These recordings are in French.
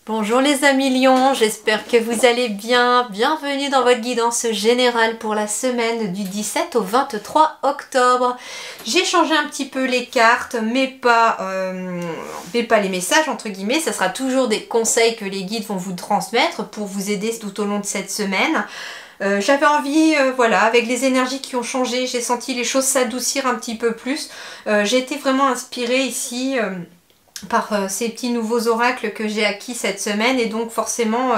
Bonjour les amis lions, j'espère que vous allez bien. Bienvenue dans votre guidance générale pour la semaine du 17 au 23 octobre. J'ai changé un petit peu les cartes, mais pas les messages entre guillemets. Ça sera toujours des conseils que les guides vont vous transmettre pour vous aider tout au long de cette semaine. J'avais envie, voilà, avec les énergies qui ont changé, j'ai senti les choses s'adoucir un petit peu plus. J'ai été vraiment inspirée ici par ces petits nouveaux oracles que j'ai acquis cette semaine, et donc forcément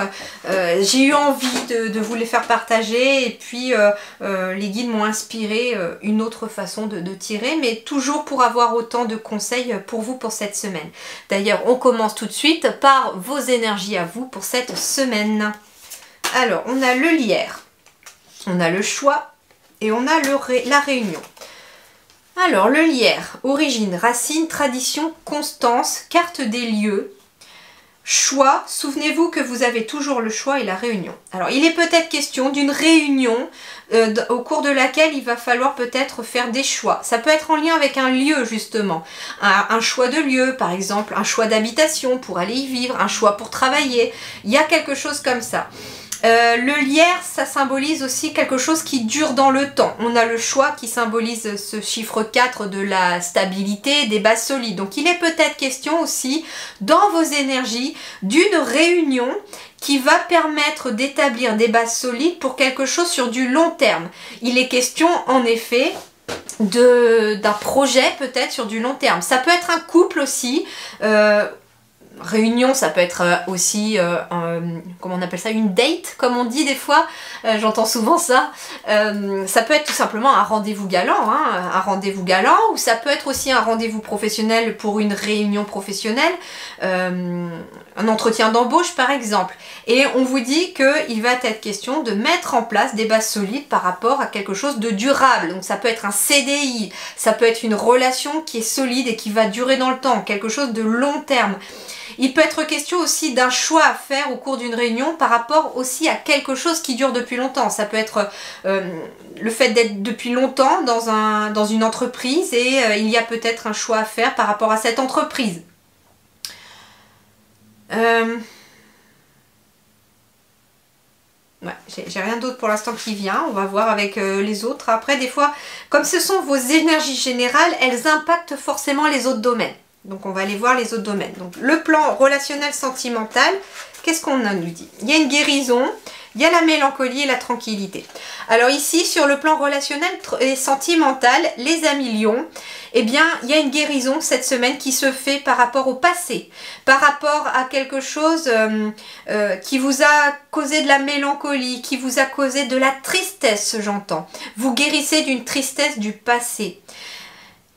j'ai eu envie de vous les faire partager, et puis les guides m'ont inspiré une autre façon de tirer, mais toujours pour avoir autant de conseils pour vous pour cette semaine. D'ailleurs on commence tout de suite par vos énergies à vous pour cette semaine. Alors on a le lierre, on a le choix et on a la réunion. Alors, le lierre, origine, racine, tradition, constance, carte des lieux, choix. Souvenez-vous que vous avez toujours le choix et la réunion. Alors, il est peut-être question d'une réunion au cours de laquelle il va falloir peut-être faire des choix. Ça peut être en lien avec un lieu, justement. Un choix de lieu, par exemple, un choix d'habitation pour aller y vivre, un choix pour travailler. Il y a quelque chose comme ça. Le lierre, ça symbolise aussi quelque chose qui dure dans le temps. On a le choix qui symbolise ce chiffre 4 de la stabilité, des bases solides. Donc il est peut-être question aussi, dans vos énergies, d'une réunion qui va permettre d'établir des bases solides pour quelque chose sur du long terme. Il est question, en effet, d'un projet peut-être sur du long terme. Ça peut être un couple aussi. Réunion, ça peut être aussi, comment on appelle ça, une date, comme on dit des fois, j'entends souvent ça. Ça peut être tout simplement un rendez-vous galant, hein, un rendez-vous galant, ou ça peut être aussi un rendez-vous professionnel pour une réunion professionnelle, un entretien d'embauche par exemple. Et on vous dit qu'il va être question de mettre en place des bases solides par rapport à quelque chose de durable. Donc ça peut être un CDI, ça peut être une relation qui est solide et qui va durer dans le temps, quelque chose de long terme. Il peut être question aussi d'un choix à faire au cours d'une réunion par rapport aussi à quelque chose qui dure depuis longtemps. Ça peut être le fait d'être depuis longtemps dans une entreprise, et il y a peut-être un choix à faire par rapport à cette entreprise. Ouais, j'ai rien d'autre pour l'instant qui vient. On va voir avec les autres. Après, des fois, comme ce sont vos énergies générales, elles impactent forcément les autres domaines. Donc on va aller voir les autres domaines. Donc le plan relationnel sentimental, qu'est-ce qu'on nous dit? Il y a une guérison, il y a la mélancolie et la tranquillité. Alors ici, sur le plan relationnel et sentimental, les amis lions, eh bien, il y a une guérison cette semaine qui se fait par rapport au passé, par rapport à quelque chose qui vous a causé de la mélancolie, qui vous a causé de la tristesse, j'entends. Vous guérissez d'une tristesse du passé.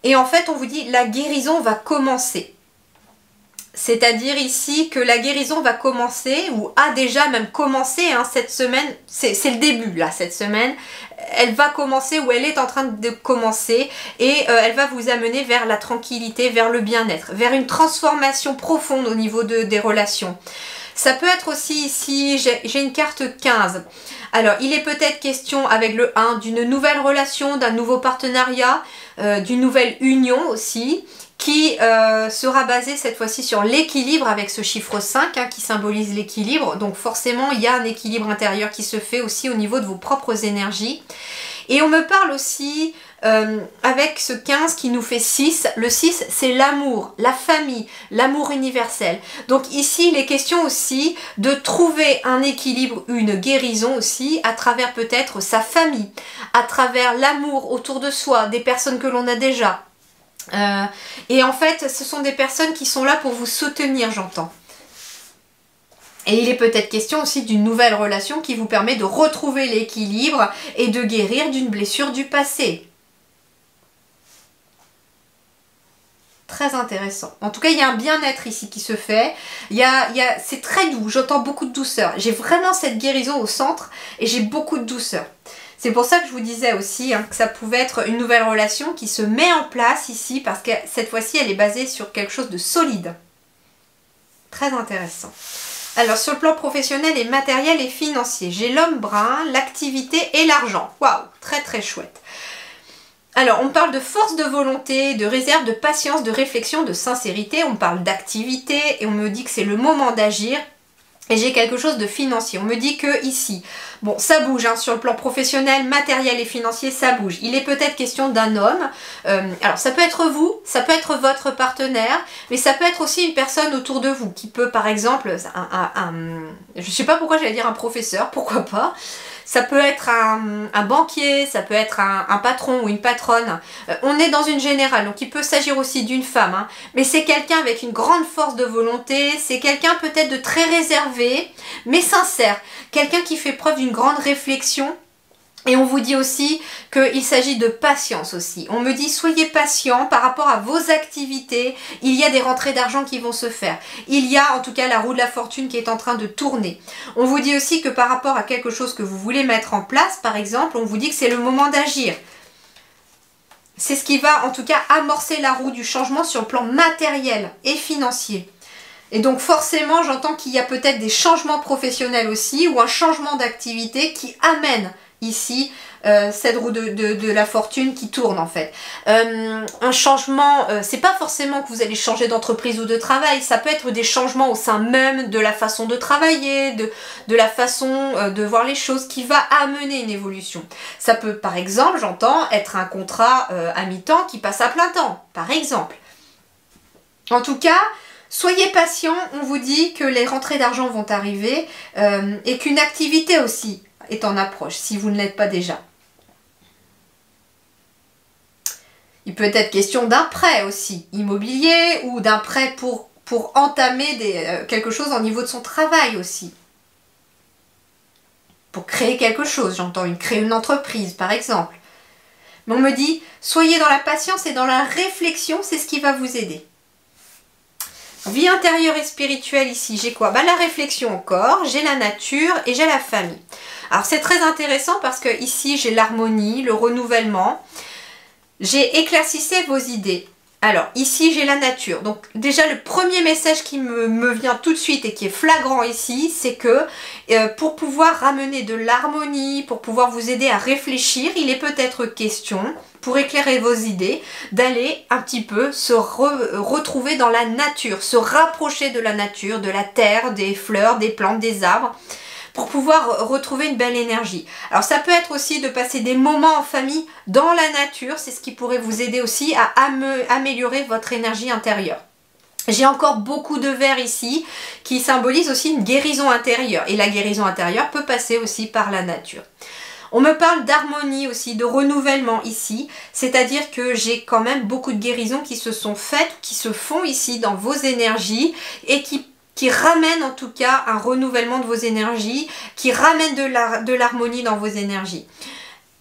Et en fait, on vous dit la guérison va commencer. C'est-à-dire ici que la guérison va commencer, ou a déjà même commencé, hein, cette semaine. C'est le début là, cette semaine. Elle va commencer, ou elle est en train de commencer, et elle va vous amener vers la tranquillité, vers le bien-être, vers une transformation profonde au niveau des relations. Ça peut être aussi ici, j'ai une carte 15. Alors, il est peut-être question avec le 1 d'une nouvelle relation, d'un nouveau partenariat, d'une nouvelle union aussi, qui sera basée cette fois-ci sur l'équilibre avec ce chiffre 5 hein, qui symbolise l'équilibre. Donc forcément, il y a un équilibre intérieur qui se fait aussi au niveau de vos propres énergies. Et on me parle aussi avec ce 15 qui nous fait 6. Le 6, c'est l'amour, la famille, l'amour universel. Donc ici, il est question aussi de trouver un équilibre, une guérison aussi, à travers peut-être sa famille, à travers l'amour autour de soi, des personnes que l'on a déjà. Et en fait, ce sont des personnes qui sont là pour vous soutenir, j'entends. Et il est peut-être question aussi d'une nouvelle relation qui vous permet de retrouver l'équilibre et de guérir d'une blessure du passé. Très intéressant. En tout cas, il y a un bien-être ici qui se fait. C'est très doux, j'entends beaucoup de douceur. J'ai vraiment cette guérison au centre et j'ai beaucoup de douceur. C'est pour ça que je vous disais aussi hein, que ça pouvait être une nouvelle relation qui se met en place ici, parce que cette fois-ci, elle est basée sur quelque chose de solide. Très intéressant. Alors, sur le plan professionnel et matériel et financier, j'ai l'homme brun, l'activité et l'argent. Waouh, très très chouette. Alors, on parle de force de volonté, de réserve, de patience, de réflexion, de sincérité. On parle d'activité et on me dit que c'est le moment d'agir. Et j'ai quelque chose de financier. On me dit que ici, bon, ça bouge, hein, sur le plan professionnel, matériel et financier, ça bouge. Il est peut-être question d'un homme. Alors, ça peut être vous, ça peut être votre partenaire, mais ça peut être aussi une personne autour de vous qui peut, par exemple, je sais pas pourquoi j'allais dire un professeur, pourquoi pas. Ça peut être un banquier, ça peut être un patron ou une patronne. On est dans une générale, donc il peut s'agir aussi d'une femme. Hein. Mais c'est quelqu'un avec une grande force de volonté, c'est quelqu'un peut-être de très réservé, mais sincère. Quelqu'un qui fait preuve d'une grande réflexion. Et on vous dit aussi qu'il s'agit de patience aussi. On me dit soyez patient par rapport à vos activités. Il y a des rentrées d'argent qui vont se faire. Il y a en tout cas la roue de la fortune qui est en train de tourner. On vous dit aussi que par rapport à quelque chose que vous voulez mettre en place, par exemple, on vous dit que c'est le moment d'agir. C'est ce qui va en tout cas amorcer la roue du changement sur le plan matériel et financier. Et donc forcément, j'entends qu'il y a peut-être des changements professionnels aussi ou un changement d'activité qui amène ici cette roue de la fortune qui tourne en fait. Un changement, c'est pas forcément que vous allez changer d'entreprise ou de travail, ça peut être des changements au sein même de la façon de travailler, de la façon de voir les choses qui va amener une évolution. Ça peut par exemple, j'entends, être un contrat à mi-temps qui passe à plein temps, par exemple. En tout cas, soyez patient, on vous dit que les rentrées d'argent vont arriver et qu'une activité aussi est en approche, si vous ne l'êtes pas déjà. Il peut être question d'un prêt aussi, immobilier, ou d'un prêt pour entamer quelque chose au niveau de son travail aussi. Pour créer quelque chose, j'entends, créer une entreprise par exemple. Mais on me dit, soyez dans la patience et dans la réflexion, c'est ce qui va vous aider. Vie intérieure et spirituelle ici, j'ai quoi? La réflexion encore, j'ai la nature et j'ai la famille. Alors c'est très intéressant parce que ici j'ai l'harmonie, le renouvellement. J'ai éclaircissé vos idées. Alors ici j'ai la nature. Donc déjà le premier message qui me vient tout de suite et qui est flagrant ici, c'est que pour pouvoir ramener de l'harmonie, pour pouvoir vous aider à réfléchir, il est peut-être question, pour éclairer vos idées, d'aller un petit peu se retrouver dans la nature, se rapprocher de la nature, de la terre, des fleurs, des plantes, des arbres, pour pouvoir retrouver une belle énergie. Alors ça peut être aussi de passer des moments en famille dans la nature, c'est ce qui pourrait vous aider aussi à améliorer votre énergie intérieure. J'ai encore beaucoup de verre ici qui symbolise aussi une guérison intérieure et la guérison intérieure peut passer aussi par la nature. On me parle d'harmonie aussi, de renouvellement ici, c'est-à-dire que j'ai quand même beaucoup de guérisons qui se sont faites, qui se font ici dans vos énergies et qui ramènent en tout cas un renouvellement de vos énergies, qui ramènent de l'harmonie dans vos énergies.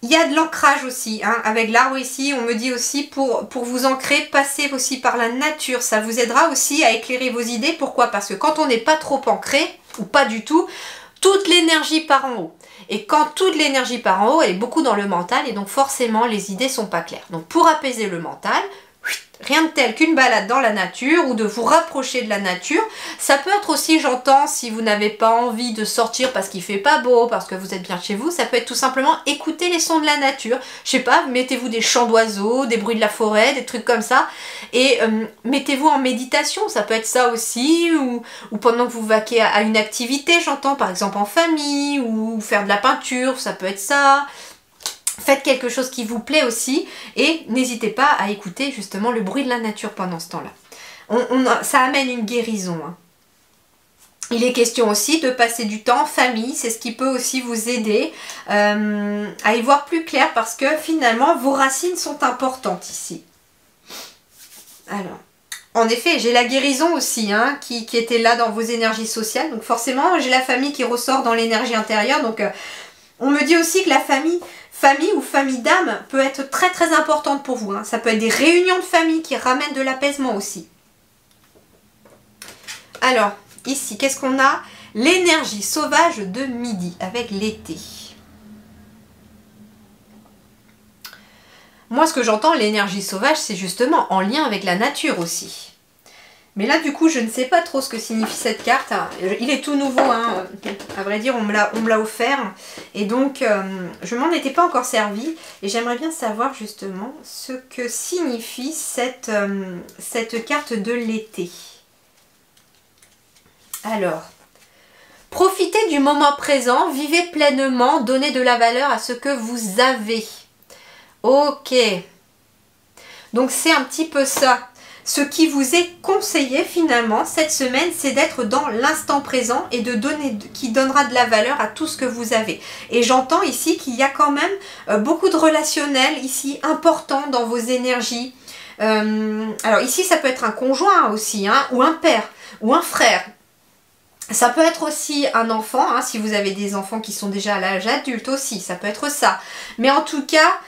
Il y a de l'ancrage aussi, hein, avec l'arbre ici, on me dit aussi pour vous ancrer, passez aussi par la nature, ça vous aidera aussi à éclairer vos idées. Pourquoi? Parce que quand on n'est pas trop ancré, ou pas du tout, toute l'énergie part en haut. Et quand toute l'énergie part en haut, elle est beaucoup dans le mental et donc forcément les idées sont pas claires. Donc pour apaiser le mental, rien de tel qu'une balade dans la nature ou de vous rapprocher de la nature. Ça peut être aussi, j'entends, si vous n'avez pas envie de sortir parce qu'il fait pas beau, parce que vous êtes bien chez vous, ça peut être tout simplement écouter les sons de la nature. Je sais pas, mettez-vous des chants d'oiseaux, des bruits de la forêt, des trucs comme ça. Et mettez-vous en méditation, ça peut être ça aussi, ou pendant que vous vaquez à une activité, j'entends, par exemple en famille, ou faire de la peinture, ça peut être ça. Faites quelque chose qui vous plaît aussi et n'hésitez pas à écouter justement le bruit de la nature pendant ce temps-là. Ça amène une guérison. Hein. Il est question aussi de passer du temps en famille, c'est ce qui peut aussi vous aider à y voir plus clair parce que finalement vos racines sont importantes ici. Alors, en effet, j'ai la guérison aussi hein, qui était là dans vos énergies sociales, donc forcément j'ai la famille qui ressort dans l'énergie intérieure, donc on me dit aussi que la famille ou famille d'âme peut être très très importante pour vous. Hein. Ça peut être des réunions de famille qui ramènent de l'apaisement aussi. Alors, ici, qu'est-ce qu'on a? L'énergie sauvage de midi avec l'été. Moi, ce que j'entends, l'énergie sauvage, c'est justement en lien avec la nature aussi. Mais là, du coup, je ne sais pas trop ce que signifie cette carte. Il est tout nouveau, hein. À vrai dire, on me l'a offert. Et donc, je m'en étais pas encore servi. Et j'aimerais bien savoir justement ce que signifie cette carte de l'été. Alors, Profitez du moment présent, vivez pleinement, donnez de la valeur à ce que vous avez. Ok. Donc c'est un petit peu ça. Ce qui vous est conseillé finalement cette semaine, c'est d'être dans l'instant présent et de donner, qui donnera de la valeur à tout ce que vous avez. Et j'entends ici qu'il y a quand même beaucoup de relationnel ici important dans vos énergies. Alors ici ça peut être un conjoint aussi, hein, ou un père, ou un frère. Ça peut être aussi un enfant, hein, si vous avez des enfants qui sont déjà à l'âge adulte aussi, ça peut être ça. Mais en tout cas,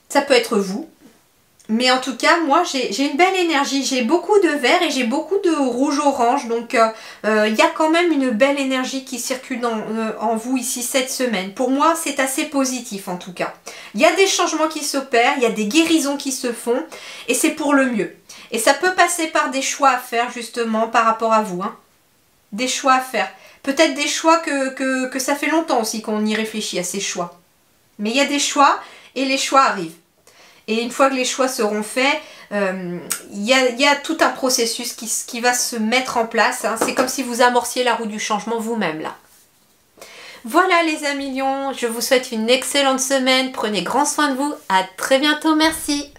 ça peut être vous. Mais en tout cas, moi, j'ai une belle énergie. J'ai beaucoup de vert et j'ai beaucoup de rouge-orange. Donc, il y a quand même une belle énergie qui circule en vous ici cette semaine. Pour moi, c'est assez positif en tout cas. Il y a des changements qui s'opèrent, il y a des guérisons qui se font. Et c'est pour le mieux. Et ça peut passer par des choix à faire justement par rapport à vous. Hein. Des choix à faire. Peut-être des choix que ça fait longtemps aussi qu'on y réfléchit à ces choix. Mais il y a des choix et les choix arrivent. Et une fois que les choix seront faits, il y a tout un processus qui va se mettre en place. Hein. C'est comme si vous amorciez la roue du changement vous-même là. Voilà les amis lions, je vous souhaite une excellente semaine. Prenez grand soin de vous. À très bientôt, merci.